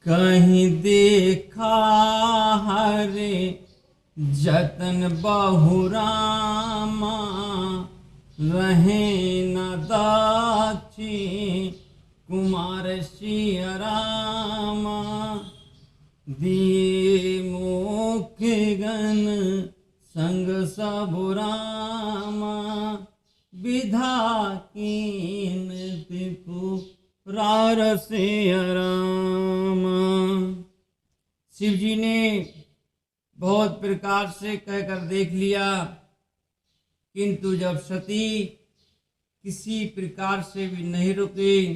कहीं देखा हरे जतन बहुरामा, रहे न दाक्षी कुमार सिय रामा। दिए मुख्य गण संग सब रामा, विधा कीन त्रिपुरार सिय रामा। शिव जी ने बहुत प्रकार से कहकर देख लिया, किंतु जब सती किसी प्रकार से भी नहीं रुके,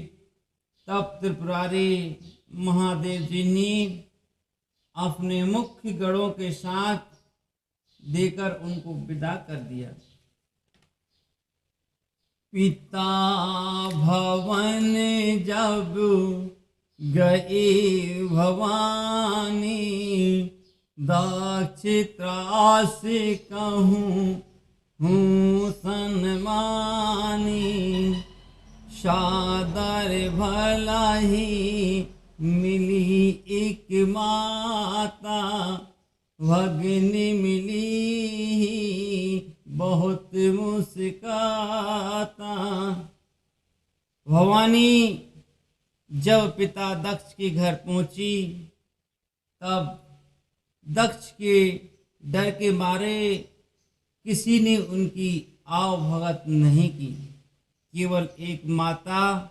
तब त्रिपुरारी महादेव जी ने अपने मुख्य गणों के साथ देकर उनको विदा कर दिया। पिता भवन जब गए भवानी, दक्ष त्रास कहूँ हूँ सन्मानी। सादर भला ही मिली एक माता, भगनी मिली बहुत मुस्काता। भवानी जब पिता दक्ष के घर पहुंची, तब दक्ष के डर के मारे किसी ने उनकी आव भगत नहीं की। केवल एक माता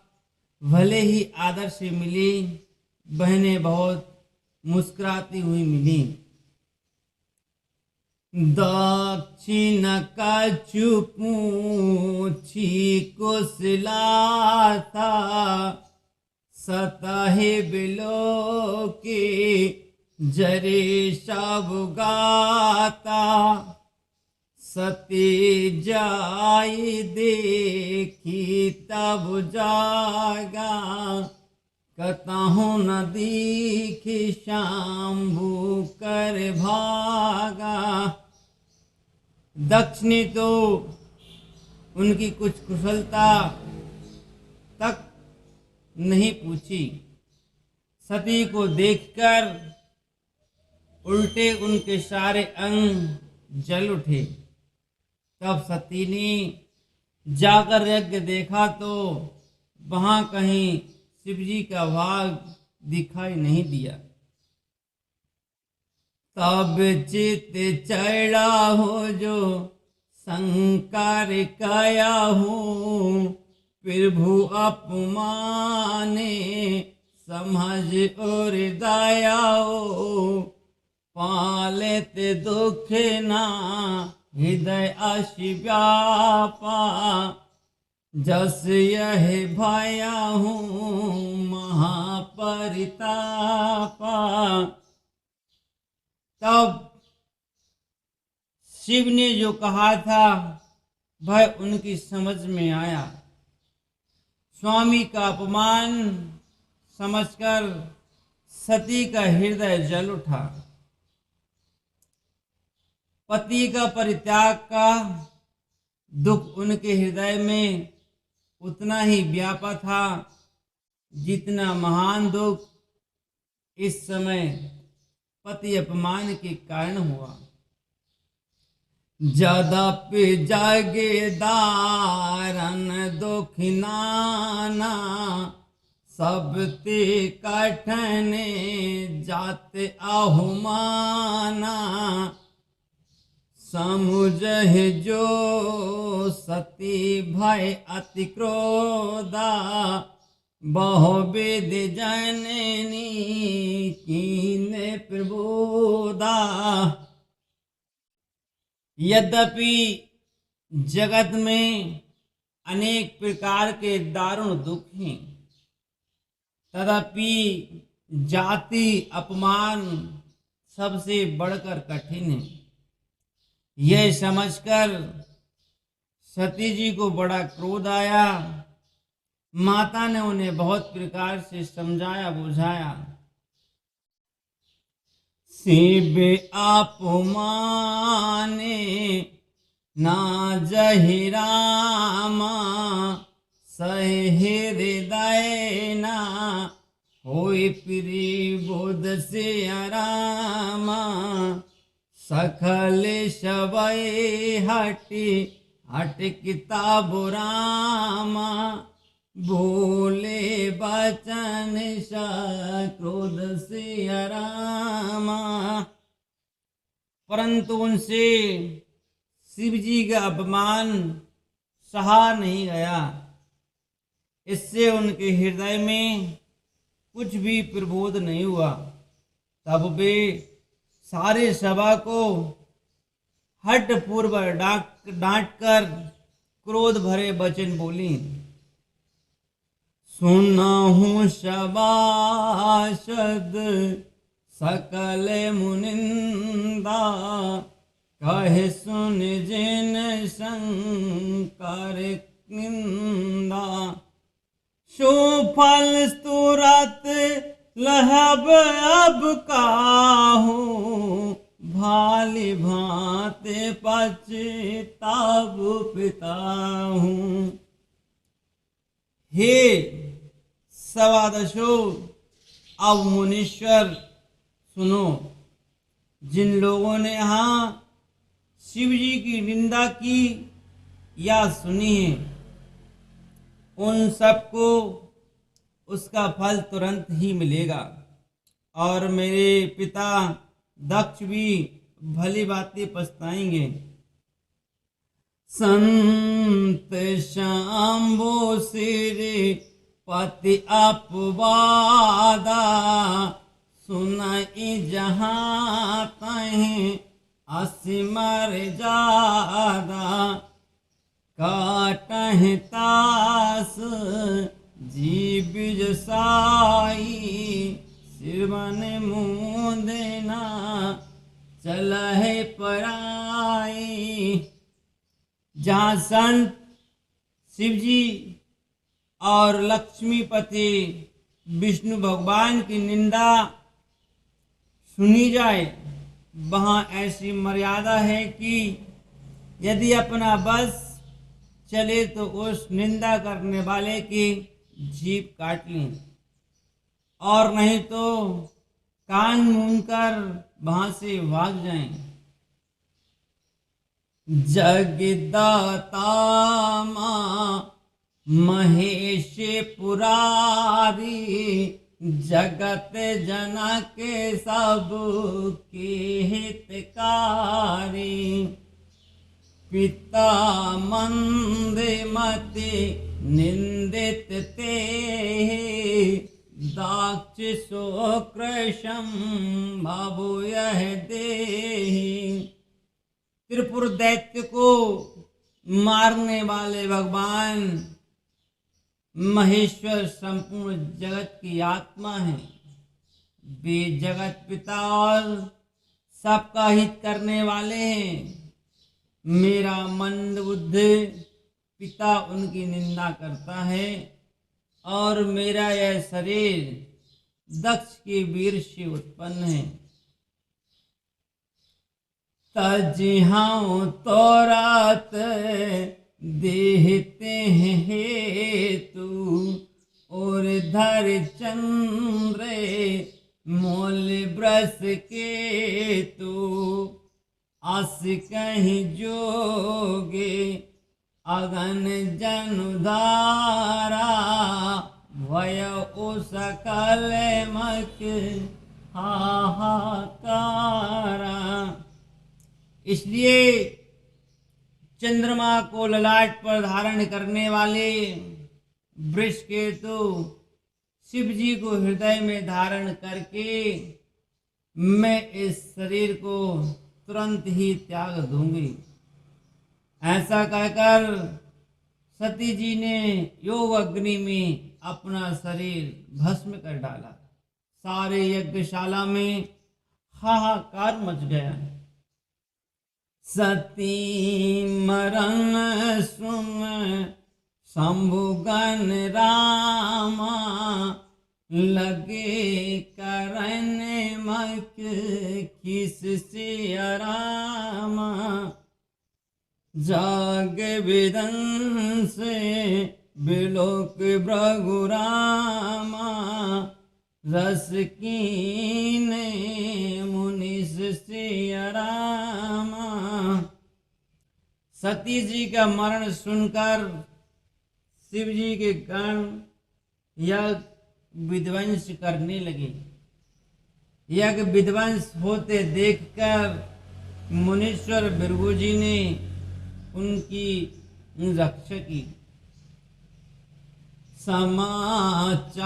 भले ही आदर से मिली, बहनें बहुत मुस्कुराती हुई मिली। दक्षिण कछु पूछी कुशलाता, सतहे बिलो के जरे सब गाता। सती जाई देखी तब जागा, कतहु न दीखी शंभु कर भागा। दक्ष ने तो उनकी कुछ कुशलता तक नहीं पूछी। सती को देखकर उल्टे उनके सारे अंग जल उठे। तब सती ने जाकर यज्ञ देखा तो वहां कहीं शिवजी का भाग दिखाई नहीं दिया। तब चित चढ़ा हो जो शंकर कया हूँ, प्रभु अपमाने समझ और दयाओ। पालेत दुख ना हृदय अशि व्यापा, जस यह भया हूँ महापरितापा। तब शिव ने जो कहा था वह उनकी समझ में आया। स्वामी का अपमान समझकर सती का हृदय जल उठा। पति का परित्याग का दुख उनके हृदय में उतना ही व्यापा था जितना महान दुख इस समय पति अपमान के कारण हुआ। जदपि जागे दारन दुख नाना, सब ते कठने जाते आहुमाना। समुझ जो सती भय अति क्रोधा, बहुविध जननी कीने प्रबोधा। यद्यपि जगत में अनेक प्रकार के दारुण दुख हैं, तथापि जाति अपमान सबसे बढ़कर कठिन है। यह समझकर सती जी को बड़ा क्रोध आया। माता ने उन्हें बहुत प्रकार से समझाया बुझाया। शिव अपमाने ना जहि रामा, सहि हृदय ना होए फिरे बोध से आरामा, सखल शबय हट किताब रामा, बोले बचन क्रोध से आरामा। परंतु उनसे शिव जी का अपमान सहा नहीं गया। इससे उनके हृदय में कुछ भी प्रबोध नहीं हुआ। तब वे सारे सभा को हठ पूर्वक डांट कर क्रोध भरे वचन बोली। सुनहु सभासद सकल मुनिंदा, कहे सुन जिन शंकर निंदा। सुफल तुरत लहब अब काहू, भाली भांति पछताब पिताहू। हे सवादशो, अब मुनीश्वर सुनो। जिन लोगों ने यहाँ शिव जी की निंदा की या सुनी है, उन सबको उसका फल तुरंत ही मिलेगा। और मेरे पिता दक्ष भी भली बातें पछताएंगे। संत शाम्बो सिर पति अपवादा, सुनाई जहाँ तहें असिमर जादा। काटहि तास जीव जसाई, सिरवन मुंदना चलहि पराई। जहाँ संत शिव जी और लक्ष्मीपति विष्णु भगवान की निंदा सुनी जाए, वहाँ ऐसी मर्यादा है कि यदि अपना बस चले तो उस निंदा करने वाले की जीभ काट लें, और नहीं तो कान मूंद कर वहां से भाग जाएं। जगदाता मां महेश पुरारी, जगत जनक सब के हितकारी। पिता मंद मति निंदित ते, दाक्ष सो कृशम भावो यह देहि। त्रिपुर दैत्य को मारने वाले भगवान महेश्वर संपूर्ण जगत की आत्मा है। वे जगत पिता और सबका हित करने वाले हैं। मेरा मंद बुद्धि पिता उनकी निंदा करता है, और मेरा यह शरीर दक्ष के वीर से उत्पन्न है। तजिहां तोरात देहते हैं हेतु, और धर चंद्र मोल ब्रस के तू। आस कहीं जोगे अगन जनुधारा, भय ओ सकल मक हाहाकारा। इसलिए चंद्रमा को ललाट पर धारण करने वाले वृष केतु शिव जी को हृदय में धारण करके मैं इस शरीर को तुरंत ही त्याग दूंगी। ऐसा कहकर सती जी ने योग अग्नि में अपना शरीर भस्म कर डाला। सारे यज्ञशाला में हाहाकार मच गया। सती मरण सुन शंभुगन रामा, लगे करने मक किस से आरामा। जाग विदंस बिलोक भृगुरामा, रस कीने मुनिस सिया रामा। सती जी का मरण सुनकर शिव जी के गण यज्ञ विध्वंस करने लगे। यज्ञ विध्वंस होते देखकर मुनीश्वर भृगु जी ने उनकी रक्षा की। समाचार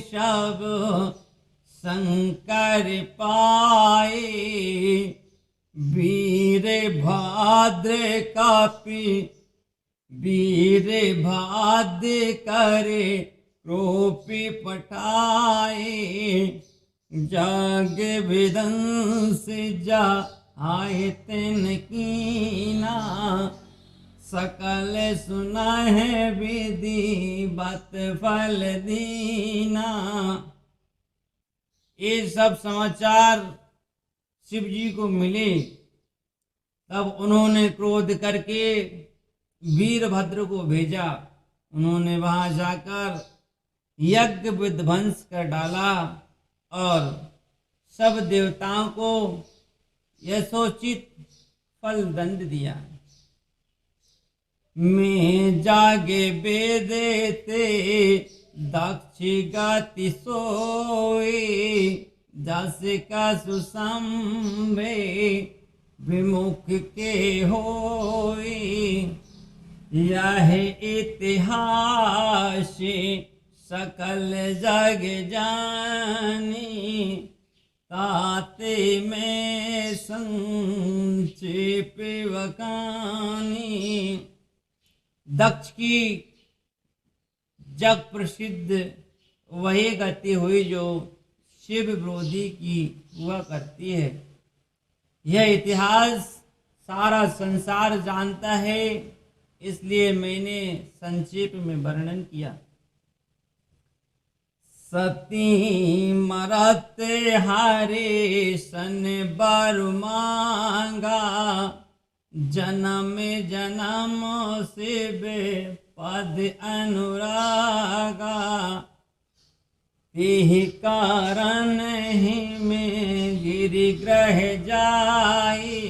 सब शंकर पाए, वीर भाद्र कापी वीर भाद्र करे क्रोपी पटाए। जग विदंस जा आए तिन कीना, सकल सुना है विधि बत फल दीना। ये सब समाचार शिव जी को मिले, तब उन्होंने क्रोध करके वीरभद्र को भेजा। उन्होंने वहां जाकर यज्ञ विध्वंस कर डाला और सब देवताओं को यथोचित फल दंड दिया। मैं जागे बेदेते दक्ष गति सोए, जस का सुसंभे विमुख के होए। यह इतिहास सकल जग जानी, ताते में संक्षेप वकानी। दक्ष की जग प्रसिद्ध वही गति हुई जो शिव विरोधी की हुआ करती है। यह इतिहास सारा संसार जानता है, इसलिए मैंने संक्षेप में वर्णन किया। सती मरत हारे सन बर मांगा, जन्म जन्म शिव पद अनुरागा। तेहि कारण ही में गिरिग्रह जाई,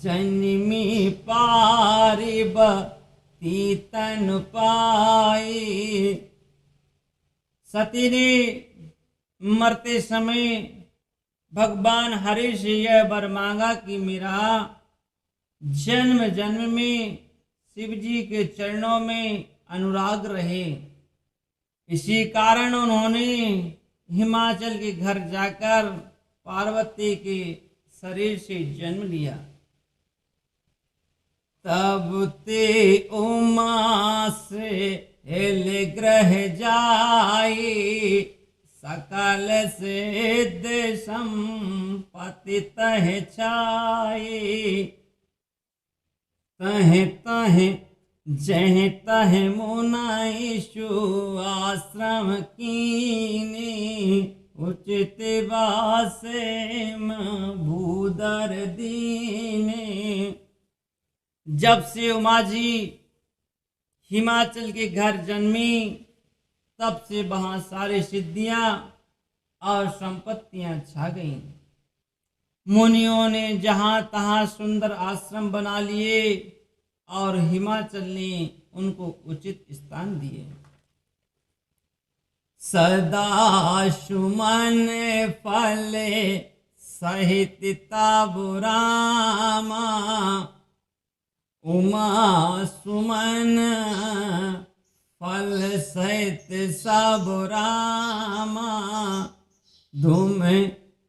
जन्मी पारिब तीतन पाई। सती ने मरते समय भगवान हरि से यह वर मांगा कि मेरा जन्म जन्म में शिव जी के चरणों में अनुराग रहे। इसी कारण उन्होंने हिमाचल के घर जाकर पार्वती के शरीर से जन्म लिया। तब ते उमा से हेल ग्रह जाई, सकल सिद्ध संपत्ति तह छाई। तह तह जह तह मुनाइशु आश्रम कीने, उचित वासे भूदर दीने। जब से उमा जी हिमाचल के घर जन्मी, तब से वहां सारी सिद्धियां और संपत्तियां छा गईं। मुनियों ने जहां तहां सुंदर आश्रम बना लिए और हिमाचल ने उनको उचित स्थान दिए। सदा सुमन फले सहित ताबुरामा, उमा सुमन फल सहित सब रामा। धूम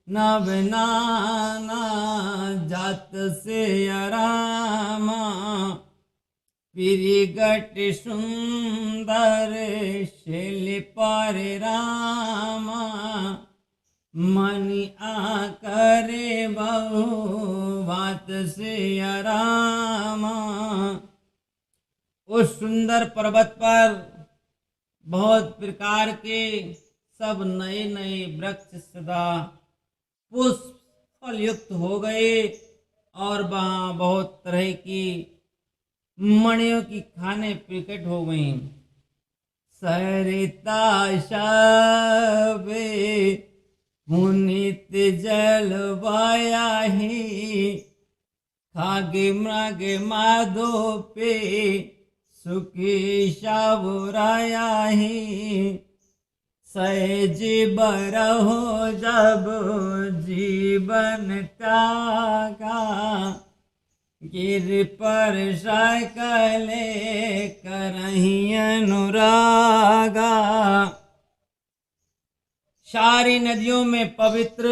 नव नाना जात से रामा, पिरिगट सुंदर शैल पर रामा। मनि आकरे बहु बात से रामा। उस सुंदर पर्वत पर बहुत प्रकार के सब नए नए वृक्ष सदा पुष्प फल युक्त हो गए और वहाँ बहुत तरह की मणियों की खाने प्रकट हो गईं। सरिता शबे पुनित जल वायाही खागे मृग माधो पे सुखी शबुरायाही सहज बरहो जब जीवन त्यागा गिर पर सकले करही अनुरागा। सारी नदियों में पवित्र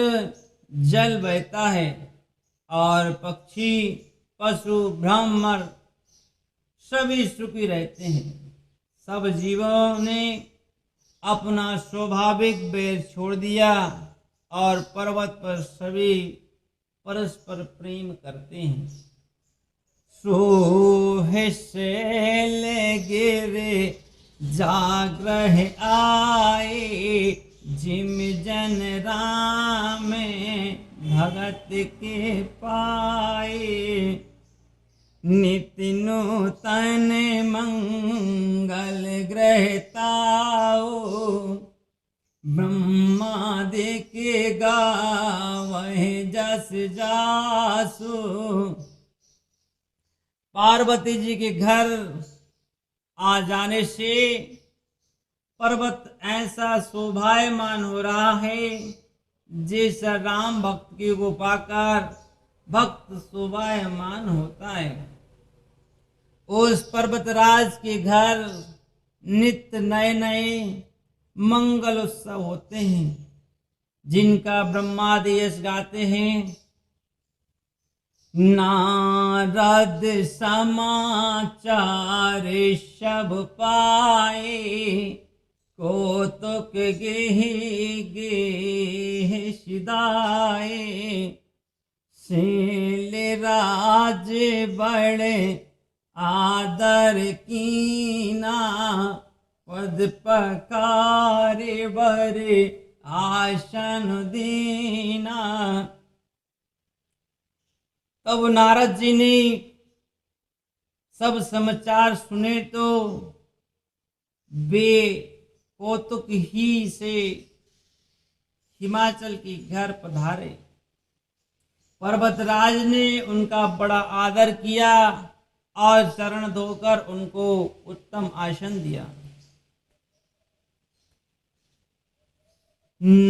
जल बहता है और पक्षी पशु ब्राह्मण सभी सुखी रहते हैं। सब जीवों ने अपना स्वाभाविक बैर छोड़ दिया और पर्वत पर सभी परस्पर प्रेम करते हैं। सोहैल गिरे जाग्रह आए जिम जन राम भगत के पाए नित्य नूतन मंगल ग्रहताओ ब्रह्मादि के गावहि जस जासु। पार्वती जी के घर आ जाने से पर्वत ऐसा शोभायमान हो रहा है जैसा राम भक्त की को पाकर भक्त शोभायमान होता है। उस पर्वतराज के घर नित्य नए नए मंगल उत्सव होते हैं जिनका ब्रह्मादि यश गाते हैं। नारद समाचार सब पाए कौतुक गेहि गेहि सिदाए शील राज बड़े आदर कीना पद पकारे बरे आसन दीना। तब नारद जी ने सब समाचार सुने तो वे कौतुक ही से हिमाचल के घर पधारे। पर्वतराज ने उनका बड़ा आदर किया और चरण धोकर उनको उत्तम आसन दिया।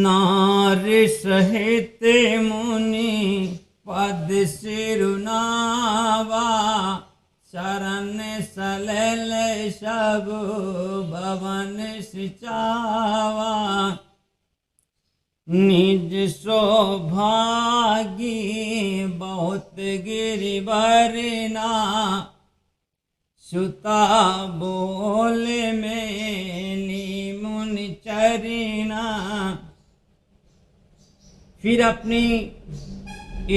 नार सहित मुनि पद सिरुनावा शरण सलल सब भवन सिचावा निज सौभागी बहुत गिरिवरना सुता बोल में मुनि चरिना। फिर अपनी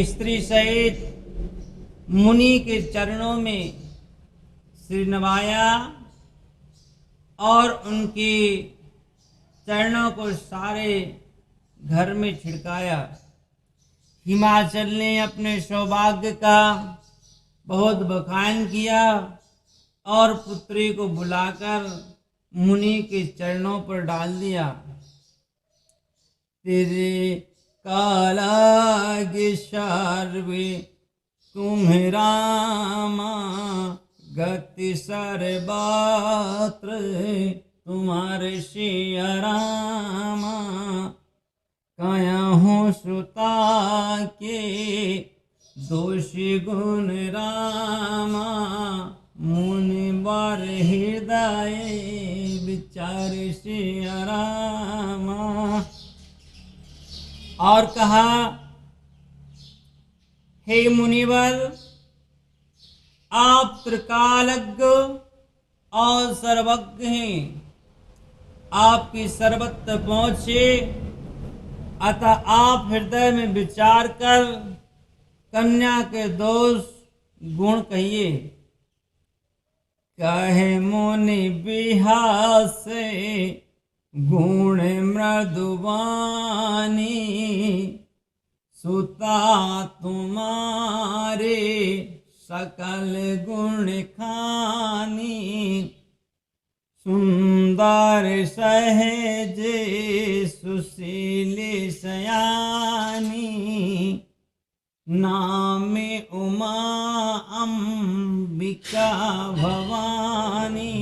स्त्री सहित मुनि के चरणों में सिर नवाया और उनके चरणों को सारे घर में छिड़काया। हिमाचल ने अपने सौभाग्य का बहुत बखान किया और पुत्री को बुलाकर मुनि के चरणों पर डाल दिया। तेरे कालागे सर्वे तुम्हें रामा गति सर्वत्र तुम्हारे सिया रामा कहूँ सुता के दोषी गुण रामा मुनि बर हृदय विचार सिया रामा। और कहा, हे मुनिवर, आप त्रिकालज्ञ और सर्वज्ञ हैं। आपकी सर्वत्र पहुँचे, अतः आप हृदय में विचार कर कन्या के दोष गुण कहिए। कहे मुनि बिहासे गुण मृदुवानी सुता तुम्हारे सकल गुण खानी सुंदर सहजे सुशील सयानी नामे उमा अंबिका भवानी।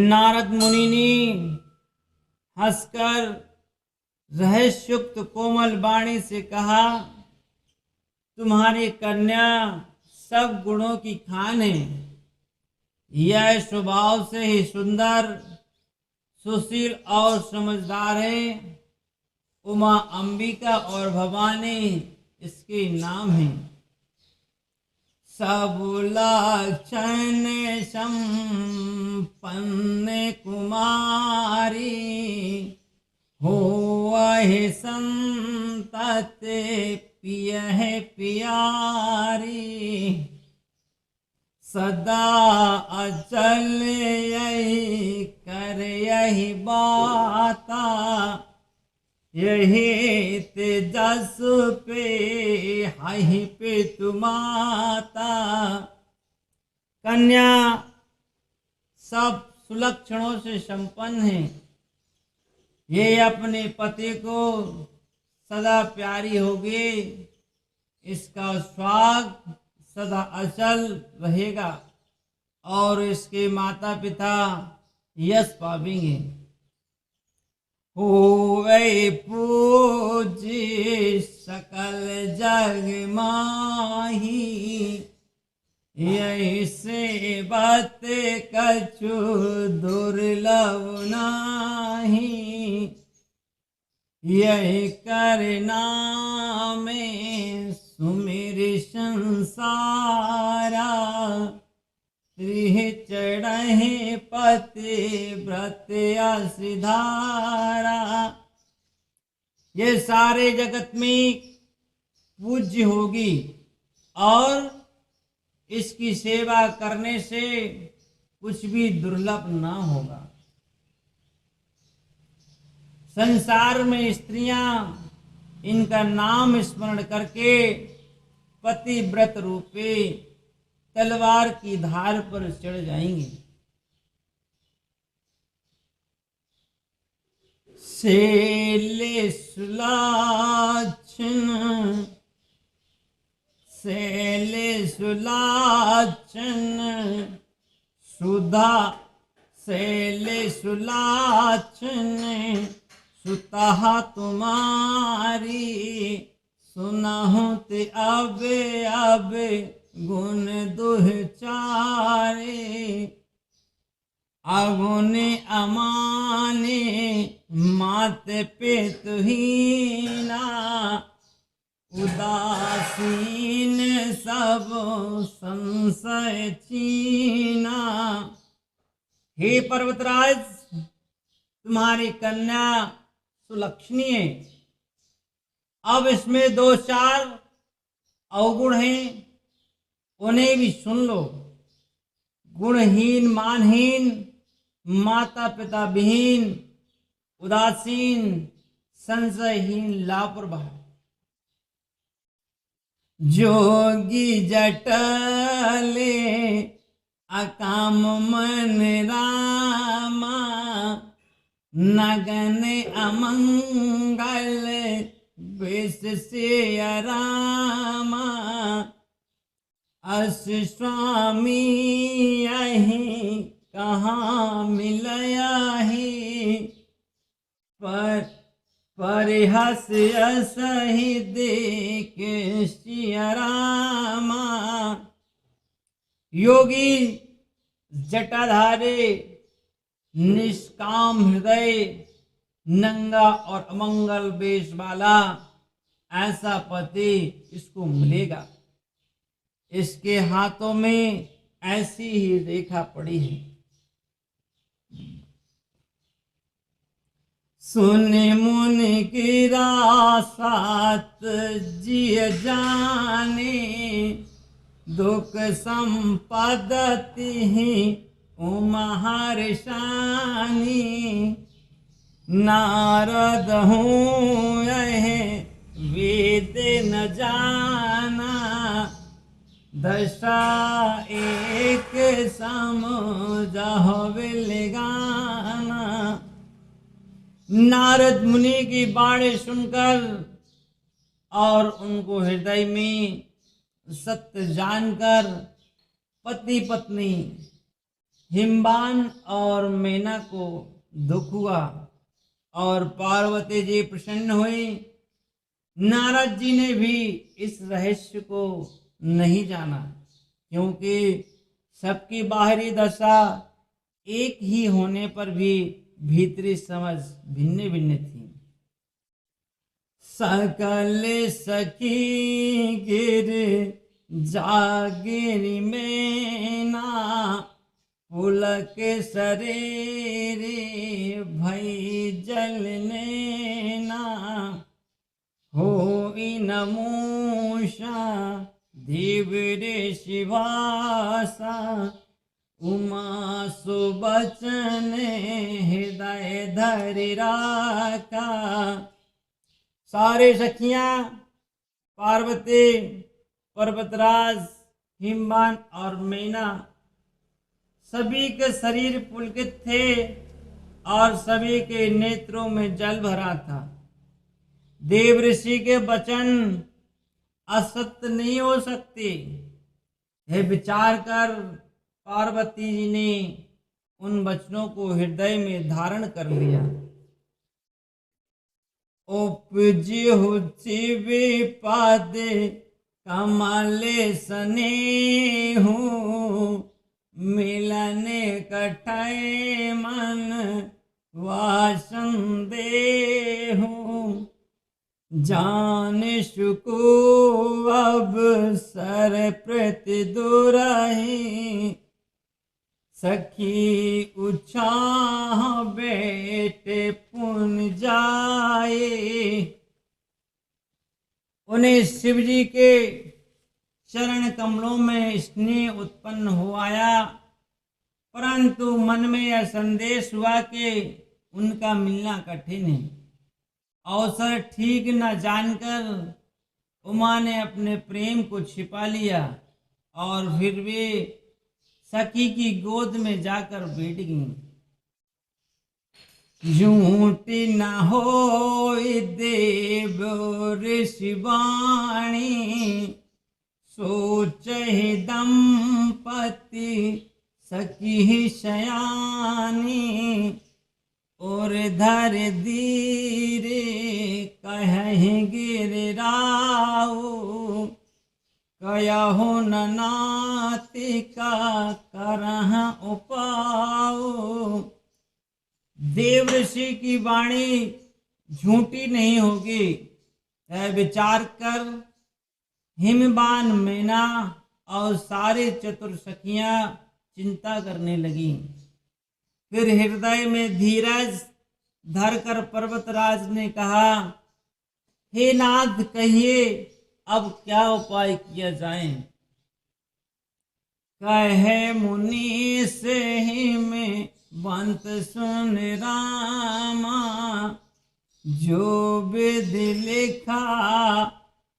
नारद मुनि ने हंसकर रहस्युक्त कोमल वाणी से कहा, तुम्हारी कन्या सब गुणों की खान है। यह स्वभाव से ही सुंदर, सुशील और समझदार है। उमा, अंबिका और भवानी इसके नाम हैं। सब लक्षण संपन्न कुमारी हो वह संतति पिय प्यारी। सदा अचल यही कर यही बाता यही तेजस पे हाहि पे तुमाता। कन्या सब सुलक्षणों से संपन्न है। ये अपने पति को सदा प्यारी होगी। इसका स्वाग सदा अचल रहेगा और इसके माता पिता यश पावेंगे। होवे पूजी सकल जग माही यही सेवत कछु दुर्लभ नाही। यही करना में सुमिर संसारा त्रिह चढ़े पति व्रत सिधारा। ये सारे जगत में पूज्य होगी और इसकी सेवा करने से कुछ भी दुर्लभ ना होगा। संसार में स्त्रियां इनका नाम स्मरण करके पतिव्रत रूपे तलवार की धार पर चढ़ जाएंगे। शैले सुलाचन सुधा शैले सुलाचन सुता तुम्हारी सुनहु ते अब गुण दुहचारे। अगुने अमाने माते पे तुहीना उदासीन सब संशय चीना। हे पर्वतराज, तुम्हारी कन्या सुलक्षणी है। अब इसमें 2-4 अवगुण हैं, उन्हें भी सुन लो। गुणहीन, मानहीन, माता पिता विहीन, उदासीन, संशयहीन, लापरवाह। जोगी जटले अकाम मन रामा नगन अमंगल बेस से रामा। अस स्वामी यही कहाँ मिलया ही परिहस सही देख सिया रामा। योगी जटाधारी निष्काम हृदय नंगा और अमंगल वेश वाला ऐसा पति इसको मिलेगा। इसके हाथों में ऐसी ही रेखा पड़ी है। सुने मुनि की रासात जिय जाने दुख संपदति उमा हर्षानी। नारद हूँ यह वेद न जाना दशा एक सम जाहवे गाना। नारद मुनि की बाणी सुनकर और उनको हृदय में सत्य जानकर पति पत्नी हिमबान और मैना को दुख हुआ और पार्वती जी प्रसन्न हुई। नारद जी ने भी इस रहस्य को नहीं जाना, क्योंकि सबकी बाहरी दशा एक ही होने पर भी भीतरी समझ भिन्न भिन्न थी। सकल सखी गिर जागिरी मैना, पुलक सरेरे भई जलने ना। हो नमूषा देव रे शिवासा, उमा सुबचन हृदय धरि राखा। सारे सखियां पार्वती, पर्वतराज, हिमबान और मैना सभी के शरीर पुलकित थे और सभी के नेत्रों में जल भरा था। देव ऋषि के वचन असत्य नहीं हो सकते, यह विचार कर पार्वती जी ने उन वचनों को हृदय में धारण कर लिया। उपजिहुचिवे पाद कमले स्नेहु, मिलने कठै मन वासन देहु। जान सुको अब सर प्रति दुरहि, सखी उछाह बेटे पुन जाए। उन्हें शिवजी के चरण कमलों में स्नेह उत्पन्न हो आया, परंतु मन में यह संदेश हुआ कि उनका मिलना कठिन है। अवसर ठीक न जानकर उमा ने अपने प्रेम को छिपा लिया और फिर वे सखी की गोद में जाकर बैठ गई। झूठी न हो देव ऋषि वाणी, सोच दंपति सखी शयानी। और धर धीरे कहीं गिराओ, कयहु नातिका करह उपाओ। देव ऋषि की वाणी झूठी नहीं होगी, यह विचार कर हिमबान, मैना और सारे चतुर सखियां चिंता करने लगी। फिर हृदय में धीरज धरकर पर्वतराज ने कहा, हे नाथ कहिए अब क्या उपाय किया जाए। कहे मुनि से ही में बंत सुन रामा, जो विधि लिखा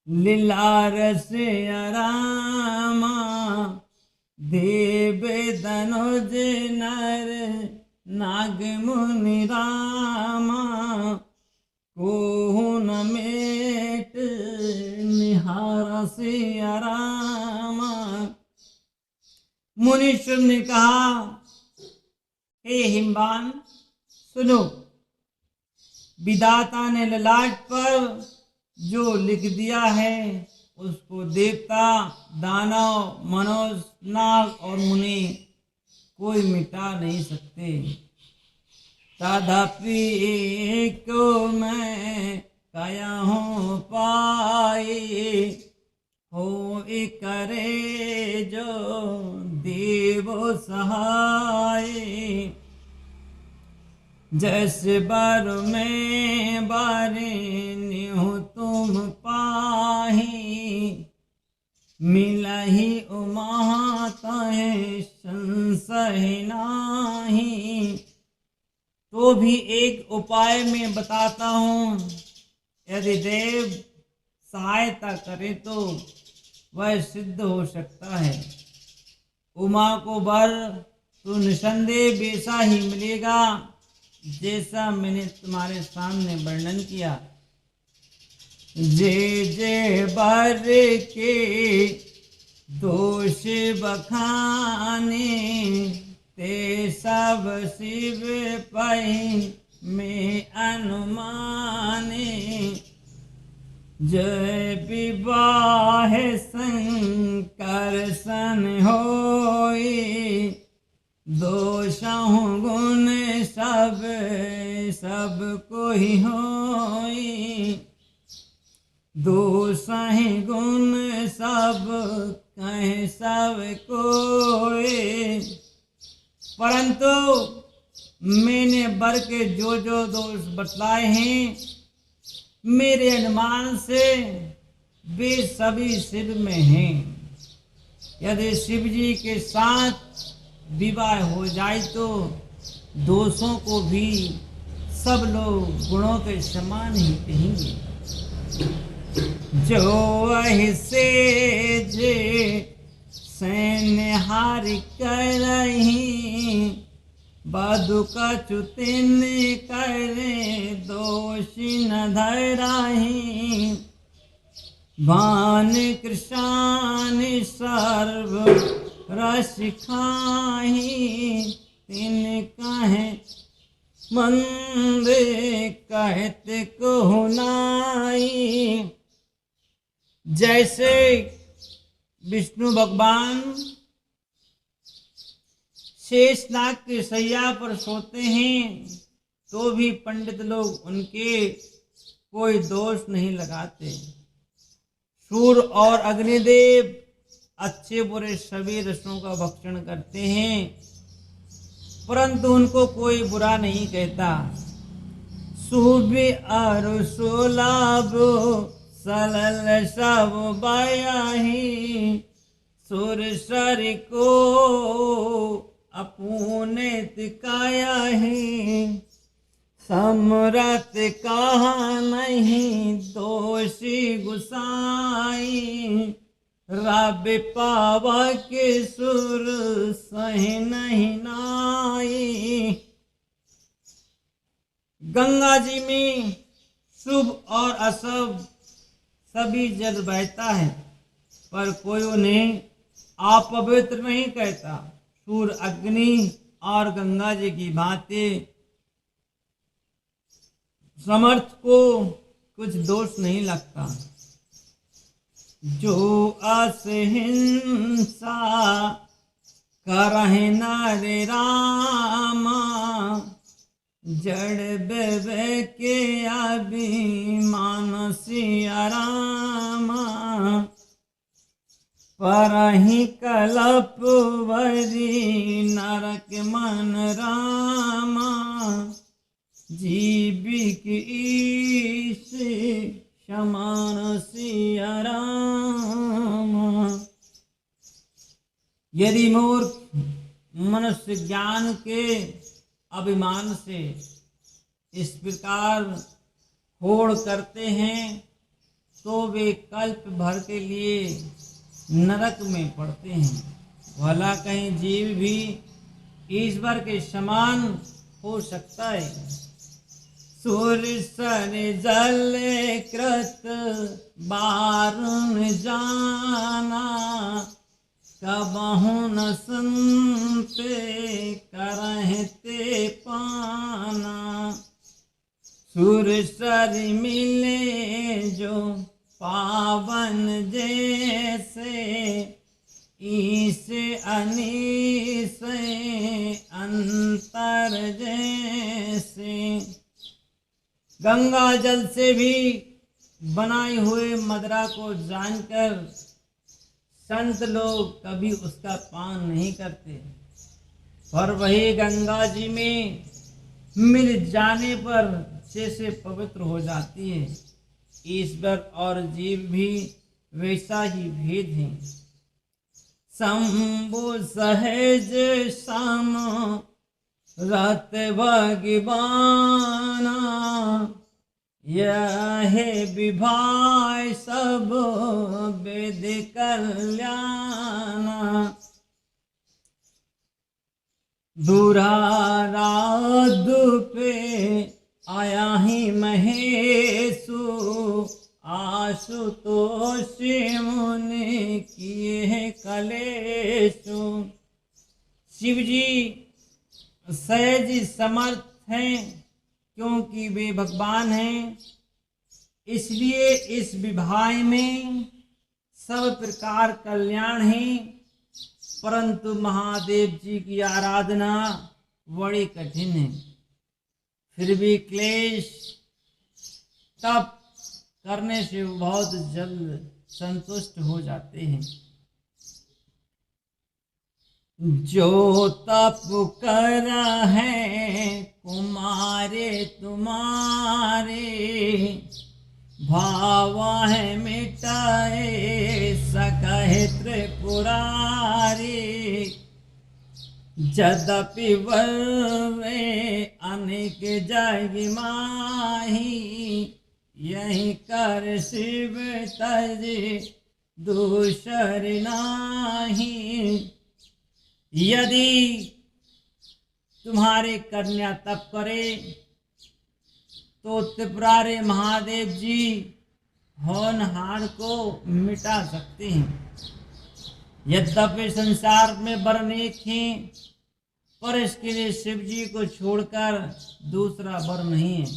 लीलार से रामा। देव धनुज नर नाग मुनि रामा, को न मेट निहार सिया रामा। मुनीश्वर ने कहा, हे हिमबान सुनो, विधाता ने ललाट पर जो लिख दिया है उसको देवता, दानव, मनुष्य, नाग और मुनि कोई मिटा नहीं सकते। तथापि को मैं कहूँ पाए, हो करे जो देवो सहाय। जैसे बार में बारे निहु तुम पाही, मिला ही उमा तहे संशय नाही। तो भी एक उपाय मैं बताता हूँ, यदि देव सहायता करे तो वह सिद्ध हो सकता है। उमा को वर तो निसंदेह वैसा ही मिलेगा जैसा मैंने तुम्हारे सामने वर्णन किया। जे जे वर के दोष बखाने, ते सब शिव पै में अनुमाने। जय विवाह शंकर सन होई, दोषहु गुण सब सब कोई होई। दोषहि गुण सब कहे सब कोई। परंतु मैंने वर के जो जो दोष बतलाए हैं, मेरे अनुमान से वे सभी शिव में हैं। यदि शिव जी के साथ विवाह हो जाए तो दोषों को भी सब लोग गुणों के समान ही कहेंगे। जो ऐसे जे सैन्यहार करही, बधु कछुतिन करे दोषी न धराही। भान कृशान सर्व रस खाही, तिन कहे मंद कहत को नाई। जैसे विष्णु भगवान शेषनाग की सैया पर सोते हैं तो भी पंडित लोग उनके कोई दोष नहीं लगाते। सूर्य और अग्निदेव अच्छे बुरे सभी रसों का भक्षण करते हैं, परंतु उनको कोई बुरा नहीं कहता। सुबि और सुलाभ सलल सब बयाही, सुर सर को अपूनित कायाही। समरथ कहा नहीं दोषी गुसाई, रब पावा के सुर सही नहीं नाई। गंगा जी में शुभ और अशुभ सभी जल बहता है, पर कोई उन्हें अपवित्र नहीं कहता। सूर्य अग्नि और गंगा जी की भांति समर्थ को कुछ दोष नहीं लगता। जो असहिंसा करहि नर रामा, जड़ बेबे के अभिमान सिया रामा। परहि कलप वरी नरक मन रामा, जीविक ईश समान सिया रामा। यदि मूर्ख मनुष्य ज्ञान के अभिमान से इस प्रकार होड़ करते हैं तो वे कल्प भर के लिए नरक में पड़ते हैं। भला कहीं जीव भी ईश्वर के समान हो सकता है। सूर्य सन जल कृत बारुण जाना, कबहु न सुनते करहते पाना। सूर्य सर मिले जो पावन जैसे, ईसे अनीसे अंतर जैसे। गंगा जल से भी बनाए हुए मदिरा को जानकर संत लोग कभी उसका पान नहीं करते, पर वही गंगा जी में मिल जाने पर जैसे पवित्र हो जाती है। ईश्वर और जीव भी वैसा ही भेद है। शंभु सहज सम रत भगवाना, यह विभाय सब वेद कल्याण, दूराराधुपे आया ही महेशु, आशुतोष मुनि किए कलेशु। शिव जी सहज समर्थ हैं, क्योंकि वे भगवान हैं, इसलिए इस विवाह में सब प्रकार कल्याण है। परंतु महादेव जी की आराधना बड़ी कठिन है, फिर भी क्लेश तप करने से बहुत जल्द संतुष्ट हो जाते हैं। जो तप कर है कुमारे तुम्हारे, भाव है मिटाए सकहे त्रिपुरारी। यद्यपि वे अनेक जागी माही, यही कर शिव तज दूसर नाही। यदि तुम्हारे कन्या तप करे तो त्रिपुरारी महादेव जी होनहार को मिटा सकते हैं। यद्यपि संसार में वर अनेक हैं, पर इसके लिए शिव जी को छोड़कर दूसरा वर नहीं है।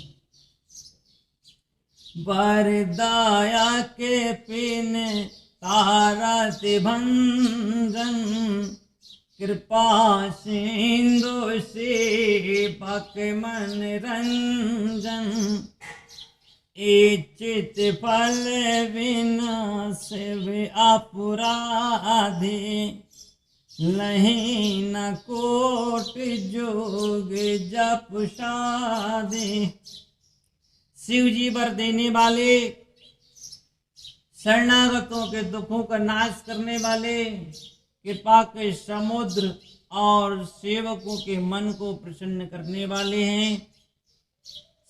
वर दया के पिन तारत भंजन, कृपा सिंधु से पक मन रंजन। चित फल बिना शिव अपराधे, लही न कोट जोग जप साधे। शिव जी वर देने वाले, शरणागतों के दुखों का नाश करने वाले, कृपा के समुद्र और सेवकों के मन को प्रसन्न करने वाले हैं।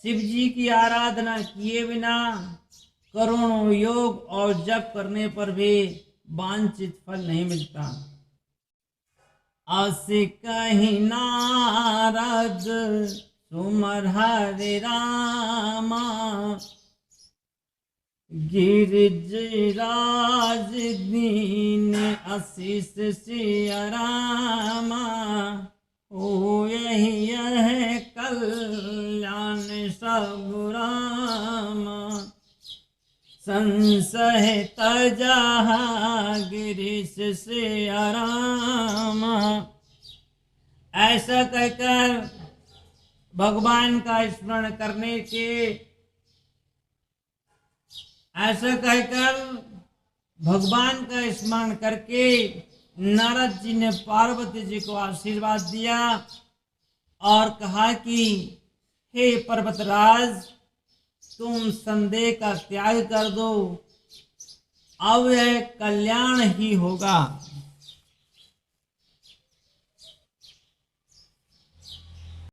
शिव जी की आराधना किए बिना करोड़ों योग और जप करने पर भी वांछित फल नहीं मिलता। असी कहीं नारद सुमर हरे रामा, गिरिजराज दीन आशीष सिया रामा। ओ यही है कल्याण सब रामा, संशय तजा गिरीश सिया रामा। ऐसा कहकर भगवान का स्मरण करने के, ऐसा कहकर भगवान का स्मरण करके नारद जी ने पार्वती जी को आशीर्वाद दिया और कहा कि हे पर्वतराज, तुम संदेह का त्याग कर दो, अब यह कल्याण ही होगा।